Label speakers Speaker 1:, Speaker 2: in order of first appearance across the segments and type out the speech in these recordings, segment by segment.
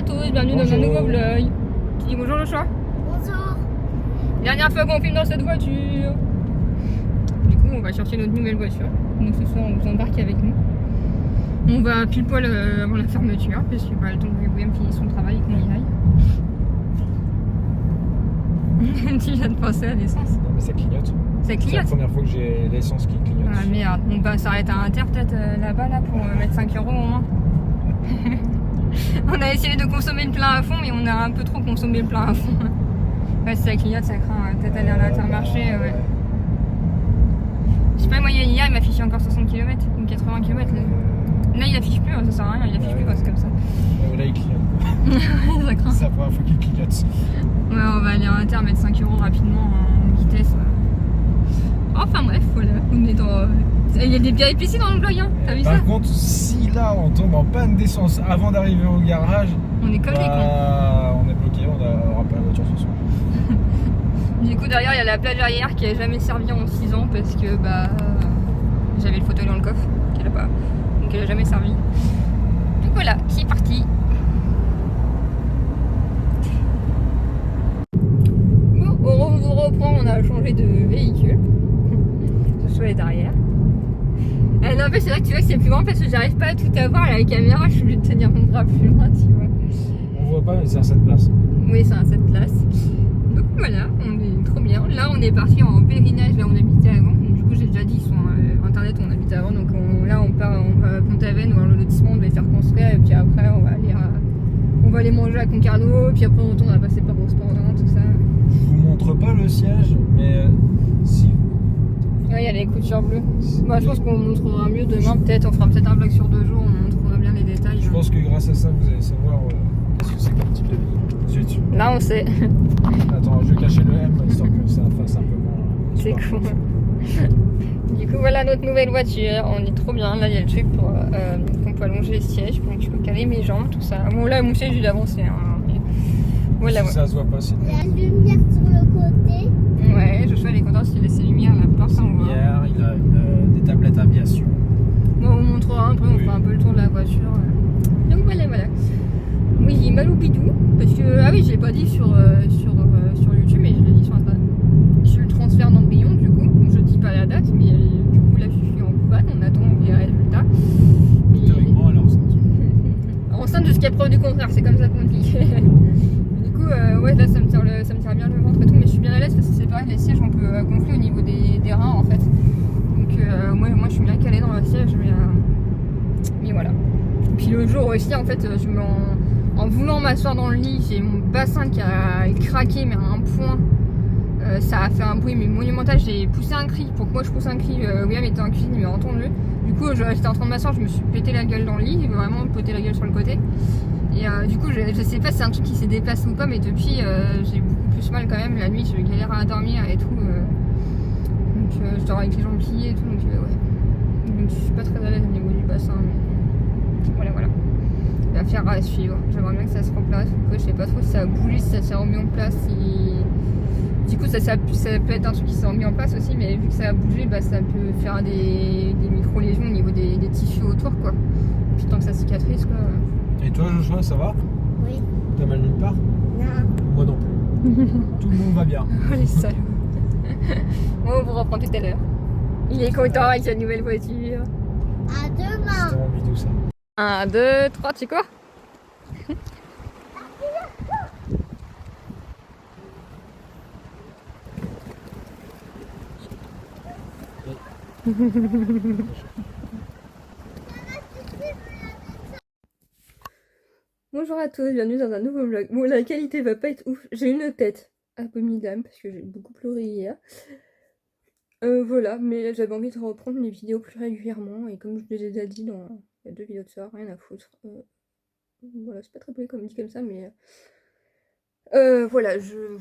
Speaker 1: à tous, bienvenue dans un nouveau vlog. Tu dis bonjour Joshua.
Speaker 2: Bonjour.
Speaker 1: Dernière fois qu'on filme dans cette voiture. Du coup on va chercher notre nouvelle voiture. Donc ce soir on vous embarque avec nous. On va pile poil avant la fermeture parce que le temps que William finisse son travail et qu'on y aille. Tu viens de penser à l'essence.
Speaker 3: Non mais ça clignote.
Speaker 1: Ça
Speaker 3: C'est la
Speaker 1: clignote.
Speaker 3: première fois que j'ai l'essence qui clignote.
Speaker 1: Ah merde, on va s'arrêter à Inter peut-être là-bas là, pour mettre 5 € au moins. On a essayé de consommer le plein à fond mais on a un peu trop consommé le plein à fond. Ouais, si ça clignote, ça craint. Peut-être aller à l'Intermarché, ouais. Je sais pas, moi hier il m'affichait encore 60 km ou 80 km. Là il affiche plus, ça sert à rien, il affiche plus quand c'est comme ça.
Speaker 3: Là il clignote.
Speaker 1: Ça craint.
Speaker 3: C'est la première fois qu'il clignote.
Speaker 1: Ouais, on va aller à Inter mettre 5 € rapidement en vitesse. Enfin bref, voilà, on est dans... Il y a des péripéties dans le vlog, hein. T'as vu ça?
Speaker 3: Par contre, si là on tombe en panne d'essence avant d'arriver au garage,
Speaker 1: On est comme des cons.
Speaker 3: on est bloqué, on n'aura pas la voiture ce soir.
Speaker 1: Du coup derrière il y a la plage arrière qui a jamais servi en 6 ans parce que j'avais le fauteuil dans le coffre qu'elle a pas, donc elle a jamais servi. Donc voilà, c'est parti. Bon, on vous reprend, on a changé de véhicule. Ce soit est derrière. Non mais c'est vrai que tu vois que c'est plus grand parce que j'arrive pas à tout avoir à la caméra, je suis obligée de tenir mon bras plus loin, tu vois.
Speaker 3: On voit pas mais c'est à cette place.
Speaker 1: Oui, c'est à cette place. Donc voilà, on est trop bien. Là, on est parti en pèlerinage, là on habitait avant. Donc, du coup, j'ai déjà dit sur internet où on habitait avant. Donc là, on va à Pont-Aven, où le lotissement on devait faire construire. Et puis après, on va aller manger à Concarneau. Puis après, on retourne, on va passer par Rospendant, tout ça.
Speaker 3: Je vous montre pas le siège, mais si.
Speaker 1: Ouais, il y a les coutures bleues. Moi, je pense qu'on montrera mieux demain. Peut-être, on fera peut-être un vlog sur 2 jours. On montrera bien les détails.
Speaker 3: Je pense que grâce à ça, vous allez savoir qu'est-ce que c'est comme type de véhicule.
Speaker 1: Là, on sait.
Speaker 3: Attends, je vais cacher le M histoire que ça fasse un peu moins.
Speaker 1: C'est cool. Du coup, voilà notre nouvelle voiture. On est trop bien. Là, il y a le truc pour qu'on peut allonger les sièges, pour que je peux caler mes jambes, tout ça. Bon, là, mon siège, il est avancé. Hein. Voilà,
Speaker 3: Si ça se voit pas, c'est
Speaker 2: La lumière sur le côté.
Speaker 1: ouais, je suis content s'il laisse ses lumières là, par ça, on voit.
Speaker 3: lumière, il a des tablettes aviation.
Speaker 1: Bon, on montrera un peu, on fera un peu le tour de la voiture. Donc voilà. Oui, Malou Bidou, parce que, ah oui, je l'ai pas dit sur YouTube, mais je l'ai dit sur Instagram. J'ai eu le transfert d'embryon, du coup, donc je dis pas la date, mais du coup, là, je suis en couvade, on attend les résultats.
Speaker 3: Théoriquement, elle est enceinte.
Speaker 1: Enceinte jusqu'à preuve du contraire, c'est comme ça qu'on dit. Du coup, ouais, là, ça me tire bien le ventre et tout, mais je suis bien à l'aise parce que c'est pareil, les sièges, on peut gonfler au niveau des reins, en fait. Donc, moi, je suis bien calée dans le siège, mais voilà. Puis le jour aussi, en fait, en voulant m'asseoir dans le lit, j'ai mon bassin qui a craqué, mais à un point. Ça a fait un bruit mais monumental. J'ai poussé un cri pour que moi je pousse un cri. William était en cuisine, il m'a entendu. Du coup, j'étais en train de m'asseoir, je me suis pété la gueule dans le lit, vraiment pété la gueule sur le côté. Et du coup, je sais pas si c'est un truc qui s'est déplacé ou pas, mais depuis, j'ai beaucoup plus mal quand même. La nuit, je galère à dormir et tout. Donc, je dors avec les jambes pliées et tout. Donc, ouais. Donc, je suis pas très à l'aise au niveau du bassin. Mais voilà. L'affaire à suivre. J'aimerais bien que ça se remplace. Je sais pas trop si ça a bougé, si ça s'est remis en place. Du coup, ça peut être un truc qui s'est remis en place aussi, mais vu que ça a bougé, ça peut faire des micro-lésions au niveau des tissus autour, quoi. Puis tant que ça cicatrise, quoi.
Speaker 3: Et toi, Joshua, ça va?
Speaker 2: Oui.
Speaker 3: T'as mal nulle part?
Speaker 2: Non.
Speaker 3: Moi non plus. Tout le monde va bien.
Speaker 1: Oh les salauds. Bon, on vous reprend tout à l'heure. Il est content avec sa nouvelle voiture.
Speaker 2: À
Speaker 3: C'était
Speaker 2: demain.
Speaker 3: vraiment bidou ça.
Speaker 1: 1, 2, 3, tu quoi? Bonjour à tous, bienvenue dans un nouveau vlog. Bon, la qualité va pas être ouf. J'ai une tête abominable parce que j'ai beaucoup pleuré hier. Voilà, mais j'avais envie de reprendre les vidéos plus régulièrement et comme je vous l'ai déjà dit dans il y a 2 vidéos de ça, rien à foutre. Voilà, c'est pas très poli comme dit comme ça, mais voilà, de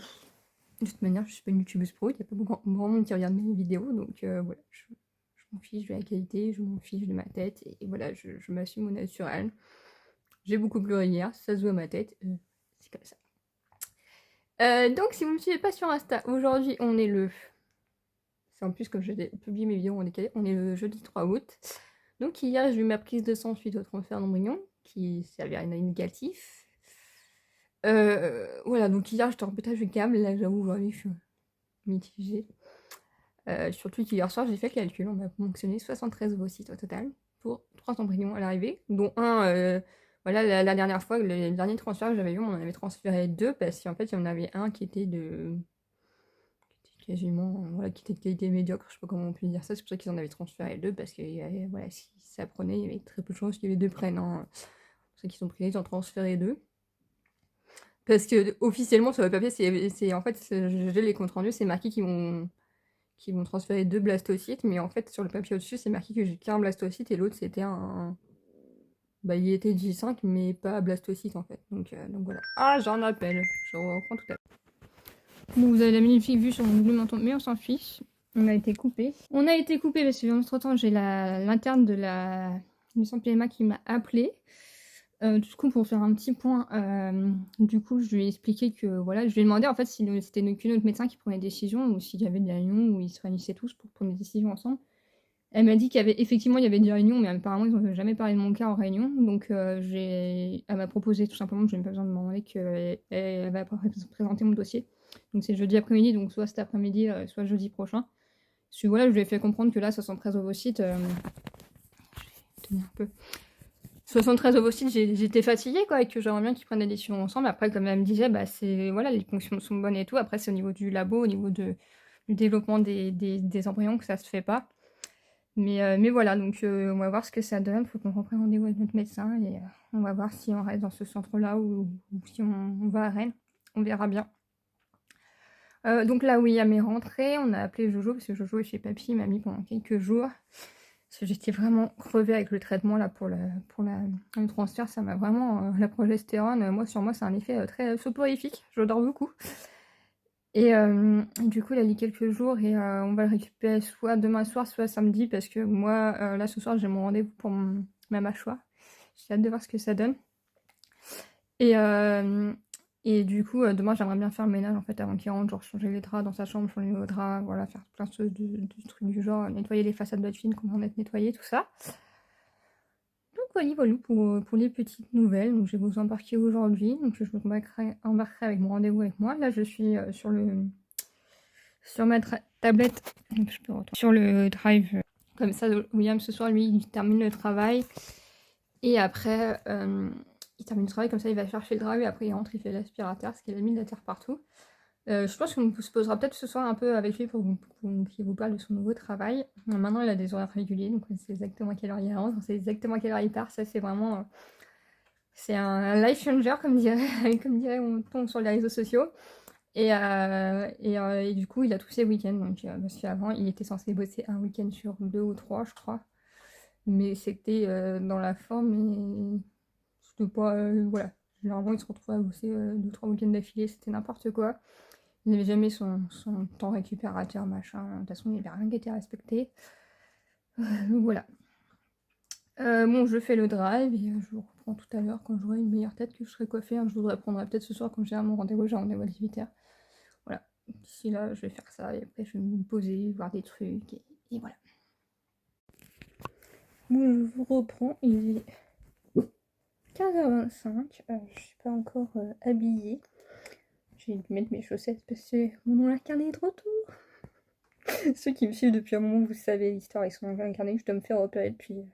Speaker 1: toute manière, je suis pas une youtubeuse pro, il n'y a pas beaucoup de monde qui regarde mes vidéos, donc voilà, je m'en fiche de la qualité, je m'en fiche de ma tête, et voilà, je m'assume au naturel. J'ai beaucoup pleuré hier, ça se voit à ma tête, c'est comme ça. Donc si vous me suivez pas sur Insta, aujourd'hui on est le... C'est en plus comme j'ai publié mes vidéos en décalé, on est le jeudi 3 août. Donc hier j'ai eu ma prise de sang suite au transfert d'embryon, qui s'est avéré négatif. Voilà, donc hier j'étais en pétage de câble, là j'avoue aujourd'hui je suis mitigée. Surtout qu'hier soir j'ai fait le calcul, on m'a ponctionné 73 ovocytes au total pour 3 embryons à l'arrivée, dont un, voilà, la dernière fois, le dernier transfert que j'avais eu, on en avait transféré 2 parce qu'en fait il y en avait un qui était quasiment, voilà, qui était de qualité médiocre, je sais pas comment on peut dire ça, c'est pour ça qu'ils en avaient transféré 2 parce que voilà, si ça prenait, il y avait très peu de chances qu'il y avait 2 prennent, hein. C'est pour ça qu'ils ont pris, ils en transféré 2. Parce que officiellement sur le papier, c'est en fait, j'ai les comptes rendus, c'est marqué qu'ils vont transférer 2 blastocytes, mais en fait sur le papier au-dessus, c'est marqué que j'ai qu'un blastocyte et l'autre c'était un. Bah il était J5 mais pas blastocyte en fait. Donc voilà. Ah j'en appelle. Je reprends tout à l'heure. Bon, vous avez la magnifique vue sur mon double menton, mais on s'en fiche. On a été coupé. On a été coupé parce que entre temps j'ai l'interne de la mission PMA qui m'a appelé. Du coup, pour faire un petit point, du coup, je lui ai expliqué que voilà, je lui ai demandé en fait si c'était qu'une autre médecin qui prenait des décisions ou s'il y avait des réunions où ils se réunissaient tous pour prendre des décisions ensemble. Elle m'a dit qu'il y avait effectivement il y avait des réunions, mais apparemment ils n'ont jamais parlé de mon cas en réunion. Donc elle m'a proposé tout simplement, je n'ai pas besoin de me demander qu'elle va présenter mon dossier. Donc c'est jeudi après-midi, donc soit cet après-midi, soit jeudi prochain. Parce que voilà, je lui ai fait comprendre que là, 73 ovocytes, je vais tenir un peu. 73 ovocytes, j'étais fatiguée quoi, et que j'aimerais bien qu'ils prennent des décisions ensemble. Après, comme elle me disait, bah c'est voilà, les fonctions sont bonnes et tout. Après, c'est au niveau du labo, au niveau du développement des embryons que ça se fait pas. Mais voilà, donc on va voir ce que ça donne. Il faut qu'on reprenne rendez-vous avec notre médecin et on va voir si on reste dans ce centre-là ou si on va à Rennes. On verra bien. Donc là, William est rentré. On a appelé Jojo parce que Jojo est chez papy, mamie pendant quelques jours. Parce que j'étais vraiment crevée avec le traitement là pour le transfert. Ça m'a vraiment la progestérone. Moi sur moi, c'est un effet très soporifique. Je dors beaucoup. Et du coup, il a mis quelques jours et on va le récupérer soit demain soir, soit samedi parce que moi, là ce soir, j'ai mon rendez-vous pour ma mâchoire. J'ai hâte de voir ce que ça donne. Et du coup, demain, j'aimerais bien faire le ménage en fait avant qu'il rentre, genre changer les draps dans sa chambre, changer les draps, voilà, faire plein de choses, de trucs du genre, nettoyer les façades de fines, comment être nettoyées, tout ça. Donc voilà pour les petites nouvelles. Donc je vais vous embarquer aujourd'hui. Donc je vous embarquerai avec mon rendez-vous avec moi. Là, je suis sur ma tablette. Donc je peux retourner sur le drive. Comme ça, William ce soir, lui, il termine le travail. Et après, il termine le travail, comme ça, il va chercher le drive et après il rentre, il fait l'aspirateur, parce qu'il a mis de la terre partout. Je pense qu'on se posera peut-être ce soir un peu avec lui pour qu'il vous parle de son nouveau travail. Maintenant, il a des horaires réguliers, donc on sait exactement à quelle heure il rentre, on sait exactement à quelle heure il part. Ça, c'est vraiment... c'est un life changer, comme dirait on tombe sur les réseaux sociaux. Et du coup, il a tous ses week-ends. Donc, parce qu'avant, il était censé bosser un week-end sur 2 ou 3, je crois. Mais c'était dans la forme et c'était pas... voilà. Généralement, il se retrouvait à bosser 2-3 week-ends d'affilée, c'était n'importe quoi. Il n'avait jamais son temps récupérateur, machin. De toute façon, il n'y avait rien qui était respecté. Voilà. Bon, je fais le drive et je vous reprends tout à l'heure quand j'aurai une meilleure tête, que je serai coiffée. Je vous reprendrai peut-être ce soir quand j'ai mon rendez-vous. J'ai un rendez-vous à 18h. Voilà. D'ici là, je vais faire ça et après, je vais me poser, voir des trucs et voilà. Bon, je vous reprends. Il est 15h25. Je suis pas encore habillée. J'ai dû mettre mes chaussettes parce que mon oncle incarné est de retour. Ceux qui me suivent depuis un moment, vous savez l'histoire avec son oncle incarné que je dois me faire opérer depuis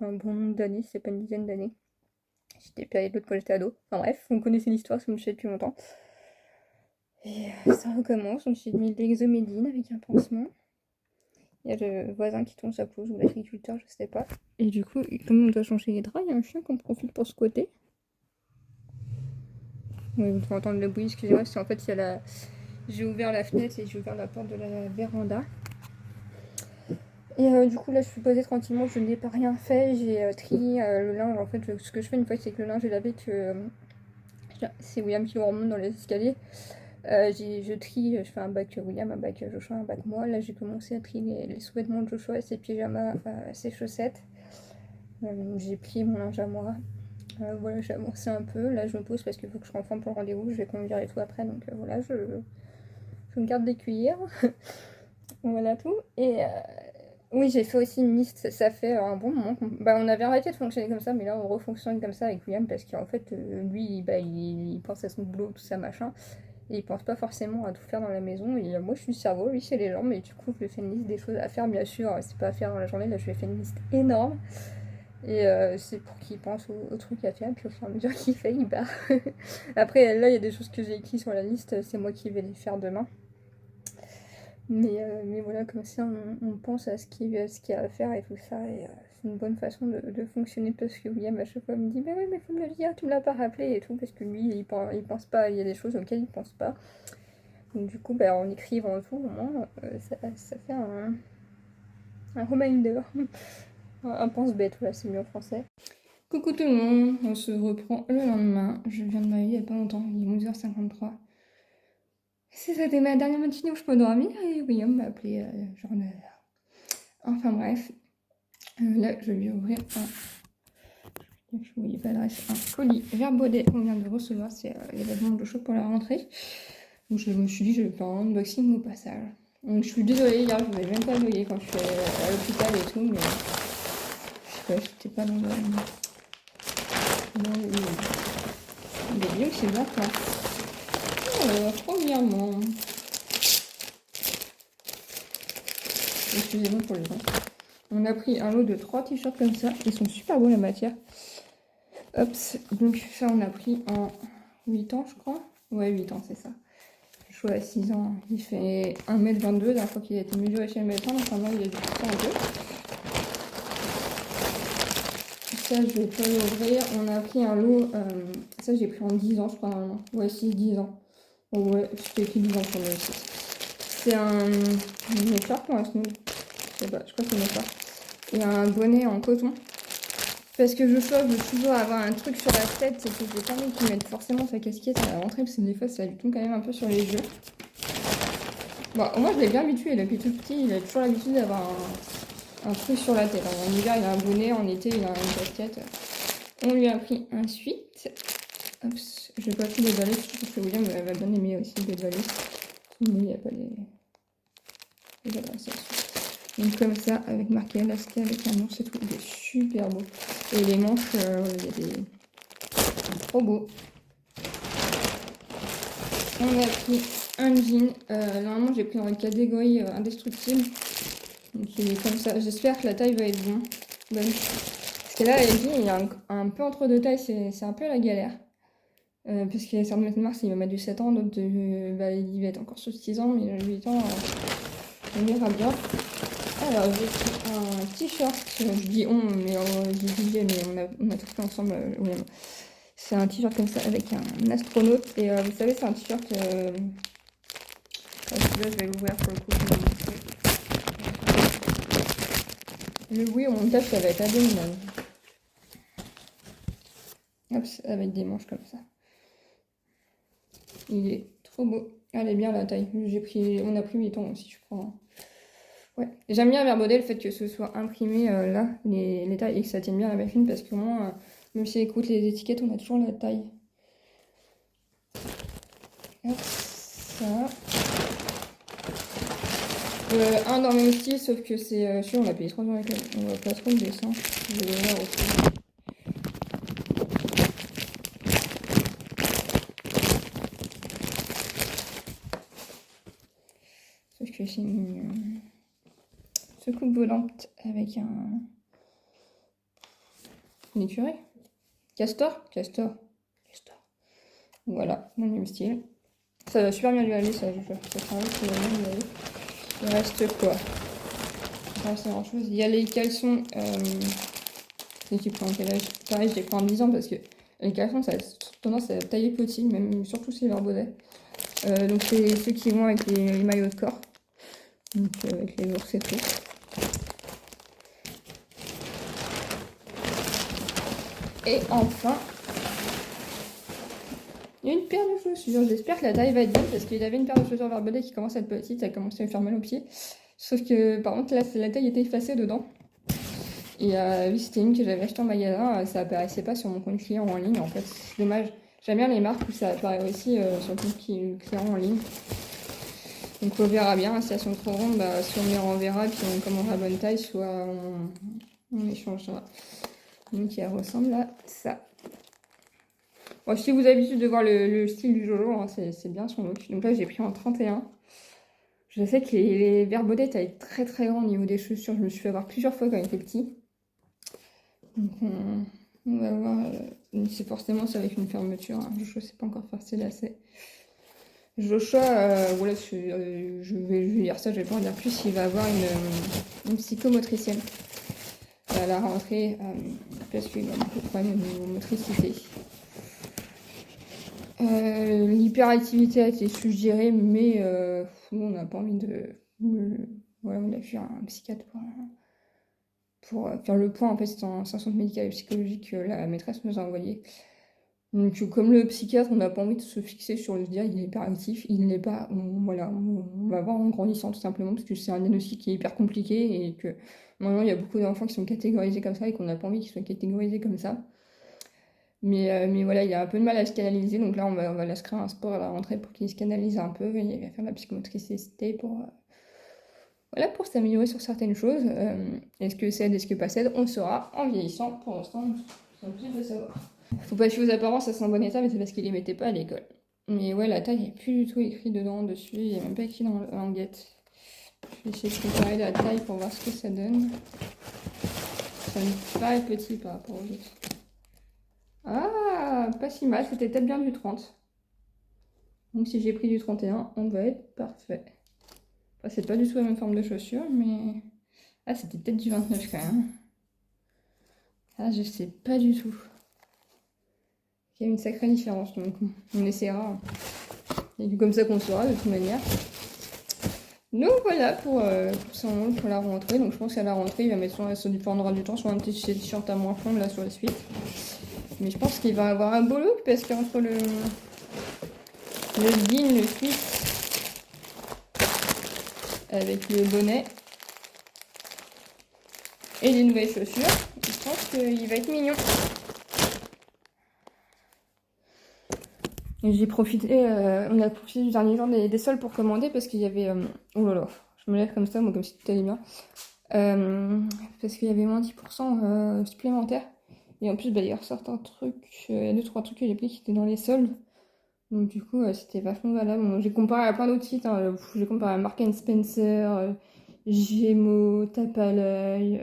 Speaker 1: un bon nombre d'années, c'est pas une dizaine d'années. J'étais opérée de l'autre quand j'étais ado. Enfin bref, vous connaissez l'histoire, ça me suit depuis longtemps. Et ça recommence, donc j'ai mis de l'exomédine avec un pansement. Il y a le voisin qui tourne sa pelouse ou l'agriculteur, je sais pas. Et du coup, comme on doit changer les draps, il y a un chien qu'on profite pour squatter. Oui, vous devez entendre le bruit, excusez-moi, c'est en fait il y a j'ai ouvert la fenêtre et j'ai ouvert la porte de la véranda. Et du coup là je suis posée tranquillement, je n'ai pas rien fait, j'ai trié le linge. En fait ce que je fais une fois c'est que le linge est lavé, que c'est William qui le remonte dans les escaliers. Je trie, je fais un bac William, un bac Joshua, un bac moi. Là j'ai commencé à trier les sous-vêtements de Joshua, ses pyjamas, ses chaussettes. J'ai plié mon linge à moi. Voilà, j'ai avancé un peu. Là je me pose parce qu'il faut que je rentre pour le rendez-vous, je vais conduire et tout après. Donc voilà, je me garde des cuillères. Voilà tout. Oui, j'ai fait aussi une liste, ça fait un bon moment bah, on avait arrêté de fonctionner comme ça, mais là on refonctionne comme ça avec William parce qu'en fait, lui, bah, il pense à son boulot, tout ça, machin, et il pense pas forcément à tout faire dans la maison, et moi je suis le cerveau, lui c'est les jambes, et du coup je lui fais une liste des choses à faire, bien sûr, c'est pas à faire dans la journée, là je lui ai fait une liste énorme, et c'est pour qu'il pense aux trucs à faire, puis au fur et à mesure qu'il fait, il barre. Après, là il y a des choses que j'ai écrites sur la liste, c'est moi qui vais les faire demain. Mais voilà, comme ça, on pense à ce qu'il y a à faire et tout ça. Et c'est une bonne façon de fonctionner parce que William, à chaque fois, me dit mais oui, mais faut me le dire, tu me l'as pas rappelé et tout. Parce que lui, il pense pas, il y a des choses auxquelles il pense pas. Donc, du coup, bah, en écrivant tout, au moins, ça fait un reminder. Un pense-bête, voilà, c'est mieux en français. Coucou tout le monde, on se reprend le lendemain. Je viens de m'aller il y a pas longtemps, il est 11h53. C'était ma dernière matinée où je peux dormir et William m'a appelé genre 9h. Enfin bref, là je vais ouvrir je voyais pas l'adresse, un colis Vert Baudet qu'on vient de recevoir, c'est les vêtements de chaud pour la rentrée. Donc je me suis dit je vais faire un unboxing au passage. Donc je suis désolée, hier je vous ai même pas envoyé quand je suis à l'hôpital et tout, mais je sais pas, j'étais pas dans le délire, c'est bien quoi. Alors, premièrement, excusez-moi pour les gens. On a pris un lot de 3 t-shirts comme ça. Ils sont super beaux la matière. Hop, donc ça on a pris en 8 ans je crois. Ouais 8 ans c'est ça. Je suis à 6 ans. Il fait 1m22. La dernière fois qu'il a été mesuré chez le médecin. Donc maintenant il a dû pousser un peu. Ça je vais pas l'ouvrir. On a pris un lot. Ça j'ai pris en 10 ans je crois normalement. Ouais si 10 ans. Oh, ouais, c'était écrit 10 ans sur le site. C'est un écharpe ou un snood. Je sais pas, je crois que c'est une écharpe. Et un bonnet en coton. Parce que je veux toujours avoir un truc sur la tête, c'est que j'ai pas envie qu'ils mettent forcément sa casquette à la rentrée, parce que des fois ça lui tombe quand même un peu sur les yeux. Bon, moi je l'ai bien habitué, depuis tout petit, il a toujours l'habitude d'avoir un truc sur la tête. En hiver il a un bonnet, en été il a une casquette. On lui a pris ensuite. Hop, je vais pas tout déballer, je pense que William va bien aimer aussi déballer. Mais il n'y a pas les adresses. Donc comme ça, avec marqué Alaska, avec un ours et tout, il est super beau. Et les manches, il y a des... trop beau. On a pris un jean. Normalement, j'ai pris dans la catégorie indestructible. Donc il est comme ça. J'espère que la taille va être bonne. Parce que là, les jeans, il y a un peu entre deux tailles, c'est un peu la galère. Parce qu'il y a certains de mars, il va mettre du 7 ans, d'autres il va être encore sur 6 ans, mais 8 ans, on ira bien. Alors, j'ai pris un t-shirt, je dis on, mais je dis DJ, mais on a tout fait ensemble. C'est un t-shirt comme ça avec un astronaute. Et vous savez, c'est un t-shirt. Celui-là, je vais l'ouvrir pour le coup. Le bruit au montage, ça va être abominable. Hop, avec des manches comme ça. Il est trop beau. Elle est bien la taille. On a pris 8 ans aussi, je crois. Ouais, j'aime bien Vert Baudet le fait que ce soit imprimé là, les tailles, et que ça tienne bien la machine, parce qu'au moins, même si on écoute les étiquettes, on a toujours la taille. Hop, ça. Un dans le même style, sauf que c'est sûr, on l'a payé 3 ans avec elle. On va pas trop le dessin. Je vais le voir aussi. Sauf que c'est une secoupe volante avec une écureuil. Castor. Voilà, dans le même style. Ça va super bien lui aller, ça, je jure. Ça va bien lui aller. Il reste quoi? Il reste grand chose. Il y a les caleçons. Et tu prends quel âge? Pareil, je les prends en 10 ans parce que les caleçons, ça a tendance à tailler petit, même surtout ces Vert Baudet. Donc c'est ceux qui vont avec les maillots de corps. Donc avec les ours et tout. Et enfin, il y a une paire de chaussures. J'espère que la taille va être bonne parce qu'il avait une paire de chaussures Vert Baudet qui commence à être petite, ça commence à lui faire mal aux pieds. Sauf que par contre là, la taille était effacée dedans. Et oui, c'était une que j'avais achetée en magasin, ça apparaissait pas sur mon compte client en ligne en fait. C'est dommage. J'aime bien les marques où ça apparaît aussi sur le compte client en ligne. Donc on verra bien, si elles sont trop rondes, bah, soit on les renverra et puis on commandera à bonne taille, soit on échangera. Donc elle ressemble à ça. Bon, si vous avez l'habitude de voir le style du Jojo, hein, c'est bien son look. Donc là j'ai pris en 31. Je sais que les Verbaudet étaient très très grands au niveau des chaussures. Je me suis fait avoir plusieurs fois quand j'étais petit. Donc on va voir. C'est forcément ça avec une fermeture. Hein. Je ne sais pas encore faire ses lacets. Joshua, voilà, je vais dire ça, je vais pas en dire plus. Il va avoir une psychomotricienne à la rentrée parce qu'il a beaucoup de problèmes au niveau motricité. L'hyperactivité a été suggérée, mais nous, on n'a pas envie de. Voilà, on a vu un psychiatre pour faire le point. En fait, c'est un centre médical et psychologique que la maîtresse nous a envoyé. Donc, comme le psychiatre, on n'a pas envie de se fixer sur le dire il est hyperactif, il ne l'est pas. Voilà, on va voir en grandissant tout simplement, parce que c'est un diagnostic qui est hyper compliqué et que maintenant il y a beaucoup d'enfants qui sont catégorisés comme ça et qu'on n'a pas envie qu'ils soient catégorisés comme ça. Mais voilà, il a un peu de mal à se canaliser, donc là on va l'inscrire à un sport à la rentrée pour qu'il se canalise un peu et il va faire de la psychomotricité voilà, pour s'améliorer sur certaines choses. Est-ce que c'est aide, est-ce que pas aide, on saura en vieillissant. Pour l'instant, c'est impossible de savoir. Faut pas fier aux apparences, ça c'est en bon état, mais c'est parce qu'il les mettait pas à l'école. Mais ouais, la taille, il n'y a plus du tout écrit dedans, dessus, il n'y a même pas écrit dans la languette. Je vais essayer de comparer la taille pour voir ce que ça donne. Ça me paraît petit par rapport aux autres. Ah, pas si mal, c'était peut-être bien du 30. Donc si j'ai pris du 31, on va être parfait. Enfin, c'est pas du tout la même forme de chaussure, mais... Ah, c'était peut-être du 29 quand même. Ah, je sais pas du tout. Il y a une sacrée différence, donc on essaiera. Et comme ça qu'on saura de toute manière. Donc voilà pour la rentrée. Donc je pense qu'à la rentrée, il va mettre ça dépendra du temps, soit un petit t-shirt à moins fond là sur la suite. Mais je pense qu'il va avoir un beau look parce qu'entre le jean, le sweat avec le bonnet et les nouvelles chaussures, je pense qu'il va être mignon. J'ai profité, on a profité du dernier jour des soldes pour commander parce qu'il y avait... oh là là, je me lève comme ça, moi comme si tout allait bien. Parce qu'il y avait moins 10% supplémentaires. Et en plus, bah, il ressort un truc, il y a 2-3 trucs que j'ai pris qui étaient dans les soldes. Donc du coup, c'était vachement valable. Bon, j'ai comparé à plein d'autres sites, hein. J'ai comparé à Mark & Spencer, Gémeaux, Tape à l'œil,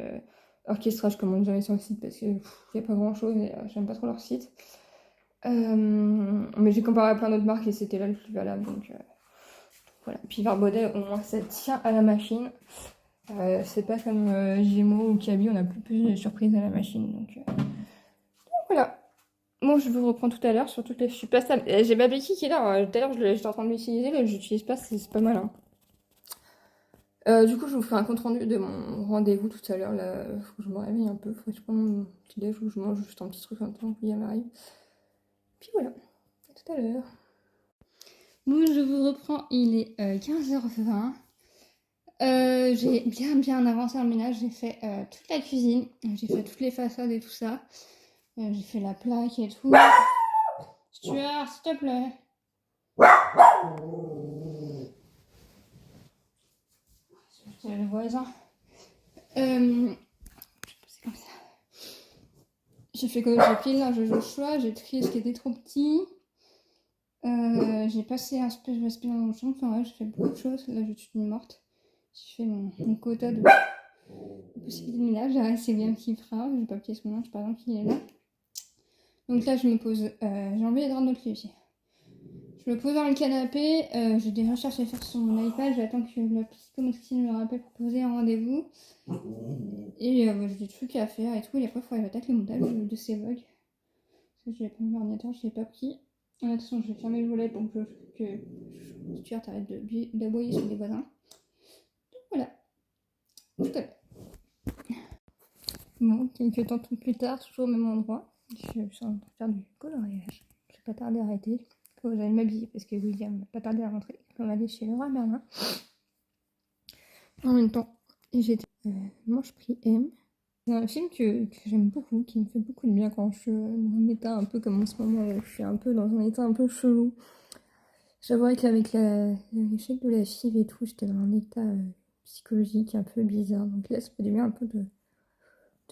Speaker 1: Orchestra, je commande jamais sur le site parce qu'il n'y a pas grand chose et j'aime pas trop leur site. Mais j'ai comparé à plein d'autres marques et c'était là le plus valable, donc voilà. Puis Verbaudet, au moins ça tient à la machine. C'est pas comme Gémeaux ou Kaby, on a plus de surprises à la machine, donc voilà. Bon, je vous reprends tout à l'heure, surtout que je suis pas stable. J'ai ma béquille qui est là, tout à l'heure j'étais en train de l'utiliser, là je l'utilise pas, c'est pas mal. Hein. Du coup, je vous fais un compte rendu de mon rendez-vous tout à l'heure. Là, faut que je me réveille un peu, faut que je prenne mon petit déj ou je mange juste un petit truc en même temps qu'il m'arrive. Puis voilà, à tout à l'heure. Bon, je vous reprends, il est 15h20. J'ai bien avancé dans le ménage, j'ai fait toute la cuisine, j'ai fait toutes les façades et tout ça. J'ai fait la plaque et tout. Stuart, s'il te plaît. C'est le voisin. C'est comme ça. J'ai fait comme j'ai pris le linge de Joshua, j'ai trié ce qui était trop petit. J'ai passé un spray dans mon chambre, enfin ouais, j'ai fait beaucoup de choses. Là, je suis morte. J'ai fait mon quota de possibilités de ménage. C'est bien qui fera. J'ai pas piqué son linge, par exemple, il est là. Donc là, je me pose. J'ai enlevé les draps de notre lit aussi. Je me pose dans le canapé. J'ai des recherches à faire sur mon iPad. J'attends que la psychomotricienne me rappelle pour poser un rendez-vous. Et j'ai des trucs à faire et tout. Et après, il faudrait que j'attaque le montage de ces vlogs. Parce que j'ai pas mon ordinateur, je l'ai pas pris. De toute façon, je vais fermer le volet pour que Stuart arrête d'aboyer sur les voisins. Donc voilà. Tout à l'heure. Bon, quelques temps plus tard, toujours au même endroit. Je suis en train de faire du coloriage. Je vais pas tarder à arrêter. Il faut que j'aille m'habiller parce que William va pas tarder à rentrer. On va aller chez Leroy Merlin. En même temps, j'étais Mange Prix M. C'est un film que j'aime beaucoup, qui me fait beaucoup de bien quand je suis dans un état un peu comme en ce moment, où je suis un peu dans un état un peu chelou. J'avoue qu'avec l'échec de la FIV et tout, j'étais dans un état psychologique un peu bizarre. Donc là, ça fait du bien un peu de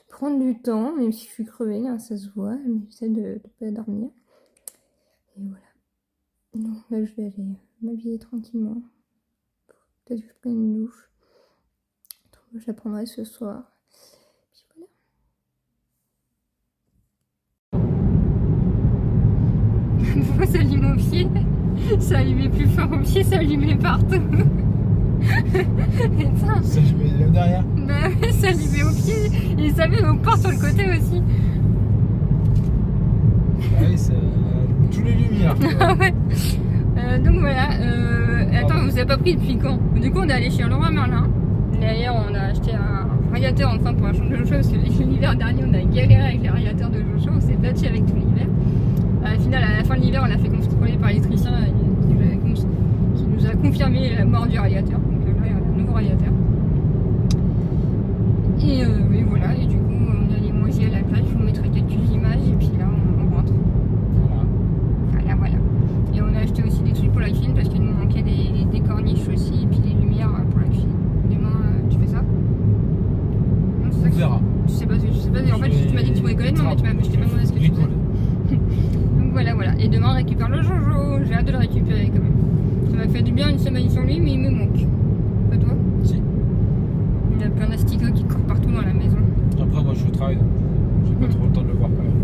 Speaker 1: prendre du temps, même si je suis crevée, hein, ça se voit, mais j'essaie de ne pas dormir. Et voilà. Donc là, je vais aller m'habiller tranquillement. Peut-être que je prenne une douche. Je la prendrai ce soir. Puis voilà. Pourquoi ça allumait au pied? Ça allumait plus fort au pied, ça allumait partout. Putain.
Speaker 3: Ça, je mets là derrière.
Speaker 1: Bah ouais, ça allumait au pied et ça met au port sur le côté aussi.
Speaker 3: Ah oui, ça. Tous les lumières.
Speaker 1: Ah ouais. Donc voilà. Attends, vous avez pas pris depuis quand? Du coup, on est allé chez Leroy Merlin. D'ailleurs, on a acheté un radiateur enfin pour la chambre de Jojo parce que l'hiver dernier, on a galéré avec les radiateurs de Jojo. On s'est battu avec tout l'hiver. Au final, à la fin de l'hiver, on l'a fait contrôler par l'électricien qui nous a confirmé la mort du radiateur. Donc là, il y a un nouveau radiateur. Et voilà, et du coup, on a les moisies à la plage. Je vous mettrai quelques images et puis là, on rentre. Voilà. Et on a acheté aussi des trucs pour la cuisine parce qu'il nous manquait des corniches aussi et puis des lumières pour la cuisine. Demain, tu fais ça? Non, c'est ça
Speaker 3: On verra.
Speaker 1: Je sais pas. En fait, tu m'as dit que tu bricolais, non, mais je t'ai pas demandé ce que tu faisais. Donc voilà. Et demain, on récupère le Jojo. J'ai hâte de le récupérer quand même. Ça m'a fait du bien une semaine sur lui, mais il me manque. Pas toi?
Speaker 3: Si.
Speaker 1: Il y a plein d'asticots qui courent partout dans la maison.
Speaker 3: Après, moi, je travaille. J'ai pas trop le temps de le voir quand même.